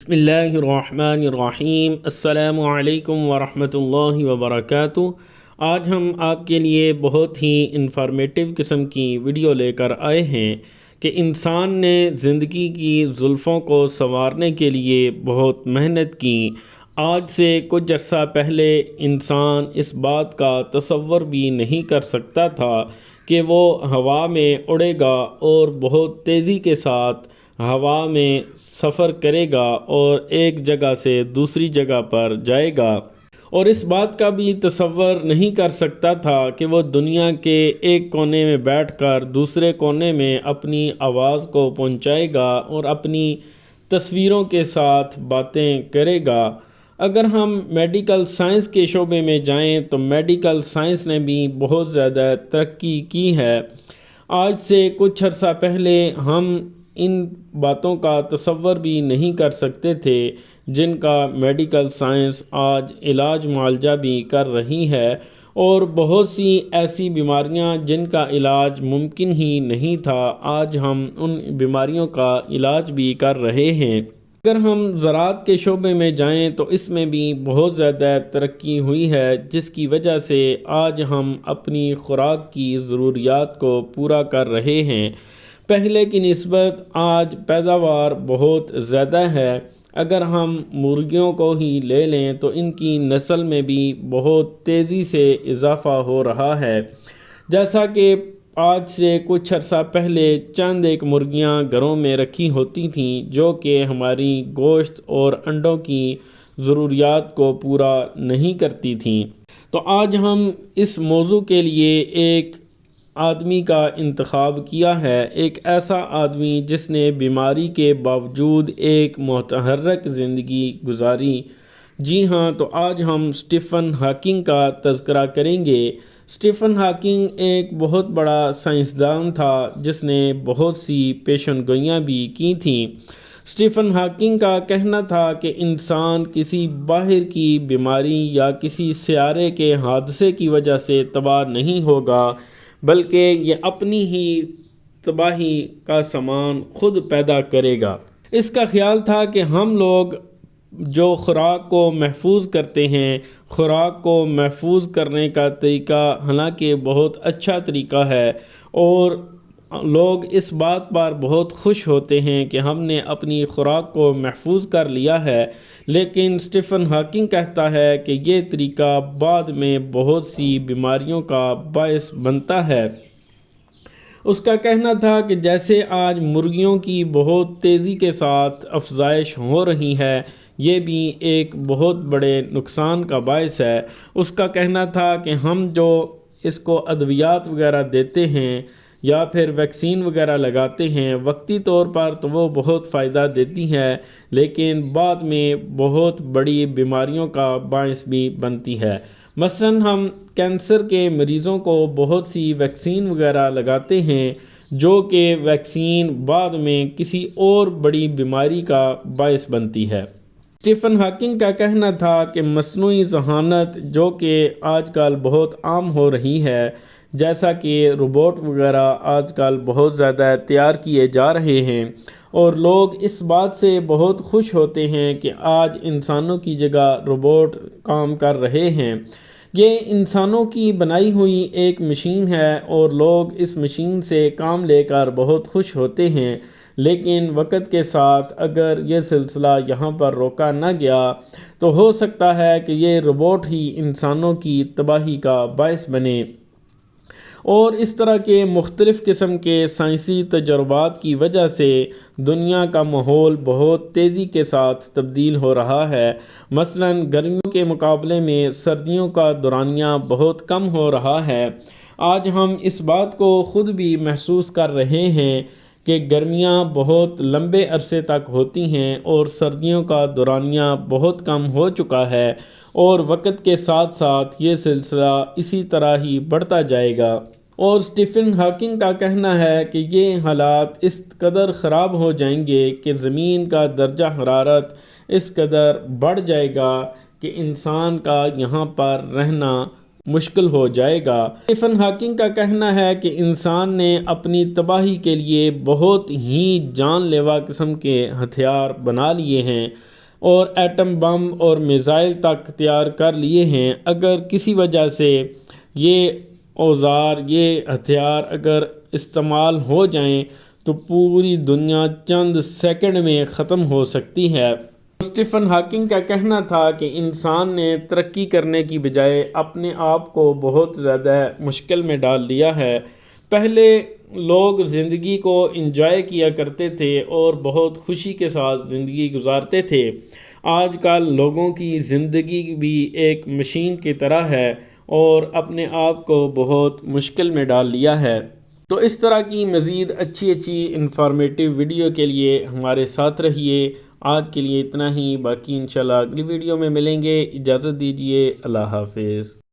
بسم اللہ الرحمن الرحیم۔ السلام علیکم ورحمۃ اللہ وبرکاتہ۔ آج ہم آپ کے لیے بہت ہی انفارمیٹیو قسم کی ویڈیو لے کر آئے ہیں کہ انسان نے زندگی کی زلفوں کو سنوارنے کے لیے بہت محنت کی۔ آج سے کچھ عرصہ پہلے انسان اس بات کا تصور بھی نہیں کر سکتا تھا کہ وہ ہوا میں اڑے گا اور بہت تیزی کے ساتھ ہوا میں سفر کرے گا اور ایک جگہ سے دوسری جگہ پر جائے گا، اور اس بات کا بھی تصور نہیں کر سکتا تھا کہ وہ دنیا کے ایک کونے میں بیٹھ کر دوسرے کونے میں اپنی آواز کو پہنچائے گا اور اپنی تصویروں کے ساتھ باتیں کرے گا۔ اگر ہم میڈیکل سائنس کے شعبے میں جائیں تو میڈیکل سائنس نے بھی بہت زیادہ ترقی کی ہے۔ آج سے کچھ عرصہ پہلے ہم ان باتوں کا تصور بھی نہیں کر سکتے تھے جن کا میڈیکل سائنس آج علاج معالجہ بھی کر رہی ہے، اور بہت سی ایسی بیماریاں جن کا علاج ممکن ہی نہیں تھا آج ہم ان بیماریوں کا علاج بھی کر رہے ہیں۔ اگر ہم زراعت کے شعبے میں جائیں تو اس میں بھی بہت زیادہ ترقی ہوئی ہے، جس کی وجہ سے آج ہم اپنی خوراک کی ضروریات کو پورا کر رہے ہیں۔ پہلے کی نسبت آج پیداوار بہت زیادہ ہے۔ اگر ہم مرغیوں کو ہی لے لیں تو ان کی نسل میں بھی بہت تیزی سے اضافہ ہو رہا ہے۔ جیسا کہ آج سے کچھ عرصہ پہلے چند ایک مرغیاں گھروں میں رکھی ہوتی تھیں جو کہ ہماری گوشت اور انڈوں کی ضروریات کو پورا نہیں کرتی تھیں، تو آج ہم اس موضوع کے لیے ایک آدمی کا انتخاب کیا ہے، ایک ایسا آدمی جس نے بیماری کے باوجود ایک متحرک زندگی گزاری۔ جی ہاں، تو آج ہم اسٹیفن ہاکنگ کا تذکرہ کریں گے۔ اسٹیفن ہاکنگ ایک بہت بڑا سائنسدان تھا جس نے بہت سی پیشن گوئیاں بھی کی تھیں۔ اسٹیفن ہاکنگ کا کہنا تھا کہ انسان کسی باہر کی بیماری یا کسی سیارے کے حادثے کی وجہ سے تباہ نہیں ہوگا، بلکہ یہ اپنی ہی تباہی کا سامان خود پیدا کرے گا۔ اس کا خیال تھا کہ ہم لوگ جو خوراک کو محفوظ کرتے ہیں، خوراک کو محفوظ کرنے کا طریقہ حالانکہ بہت اچھا طریقہ ہے، اور لوگ اس بات پر بہت خوش ہوتے ہیں کہ ہم نے اپنی خوراک کو محفوظ کر لیا ہے، لیکن اسٹیفن ہاکنگ کہتا ہے کہ یہ طریقہ بعد میں بہت سی بیماریوں کا باعث بنتا ہے۔ اس کا کہنا تھا کہ جیسے آج مرغیوں کی بہت تیزی کے ساتھ افزائش ہو رہی ہے، یہ بھی ایک بہت بڑے نقصان کا باعث ہے۔ اس کا کہنا تھا کہ ہم جو اس کو ادویات وغیرہ دیتے ہیں یا پھر ویکسین وغیرہ لگاتے ہیں، وقتی طور پر تو وہ بہت فائدہ دیتی ہے، لیکن بعد میں بہت بڑی بیماریوں کا باعث بھی بنتی ہے۔ مثلاً ہم کینسر کے مریضوں کو بہت سی ویکسین وغیرہ لگاتے ہیں جو کہ ویکسین بعد میں کسی اور بڑی بیماری کا باعث بنتی ہے۔ اسٹیفن ہاکنگ کا کہنا تھا کہ مصنوعی ذہانت جو کہ آج کل بہت عام ہو رہی ہے، جیسا کہ روبوٹ وغیرہ آج کل بہت زیادہ تیار کیے جا رہے ہیں، اور لوگ اس بات سے بہت خوش ہوتے ہیں کہ آج انسانوں کی جگہ روبوٹ کام کر رہے ہیں۔ یہ انسانوں کی بنائی ہوئی ایک مشین ہے اور لوگ اس مشین سے کام لے کر بہت خوش ہوتے ہیں، لیکن وقت کے ساتھ اگر یہ سلسلہ یہاں پر روکا نہ گیا تو ہو سکتا ہے کہ یہ روبوٹ ہی انسانوں کی تباہی کا باعث بنے۔ اور اس طرح کے مختلف قسم کے سائنسی تجربات کی وجہ سے دنیا کا ماحول بہت تیزی کے ساتھ تبدیل ہو رہا ہے۔ مثلاً گرمیوں کے مقابلے میں سردیوں کا دورانیہ بہت کم ہو رہا ہے۔ آج ہم اس بات کو خود بھی محسوس کر رہے ہیں کہ گرمیاں بہت لمبے عرصے تک ہوتی ہیں اور سردیوں کا دورانیہ بہت کم ہو چکا ہے، اور وقت کے ساتھ ساتھ یہ سلسلہ اسی طرح ہی بڑھتا جائے گا۔ اور اسٹیفن ہاکنگ کا کہنا ہے کہ یہ حالات اس قدر خراب ہو جائیں گے کہ زمین کا درجہ حرارت اس قدر بڑھ جائے گا کہ انسان کا یہاں پر رہنا مشکل ہو جائے گا۔ اسٹیفن ہاکنگ کا کہنا ہے کہ انسان نے اپنی تباہی کے لیے بہت ہی جان لیوا قسم کے ہتھیار بنا لیے ہیں۔ اور ایٹم بم اور میزائل تک تیار کر لیے ہیں۔ اگر کسی وجہ سے یہ اوزار، یہ ہتھیار اگر استعمال ہو جائیں تو پوری دنیا چند سیکنڈ میں ختم ہو سکتی ہے۔ اسٹیفن ہاکنگ کا کہنا تھا کہ انسان نے ترقی کرنے کی بجائے اپنے آپ کو بہت زیادہ مشکل میں ڈال دیا ہے۔ پہلے لوگ زندگی کو انجوائے کیا کرتے تھے اور بہت خوشی کے ساتھ زندگی گزارتے تھے۔ آج کل لوگوں کی زندگی بھی ایک مشین کی طرح ہے اور اپنے آپ کو بہت مشکل میں ڈال لیا ہے۔ تو اس طرح کی مزید اچھی انفارمیٹیو ویڈیو کے لیے ہمارے ساتھ رہیے۔ آج کے لیے اتنا ہی، باقی انشاءاللہ اگلی ویڈیو میں ملیں گے۔ اجازت دیجیے، اللہ حافظ۔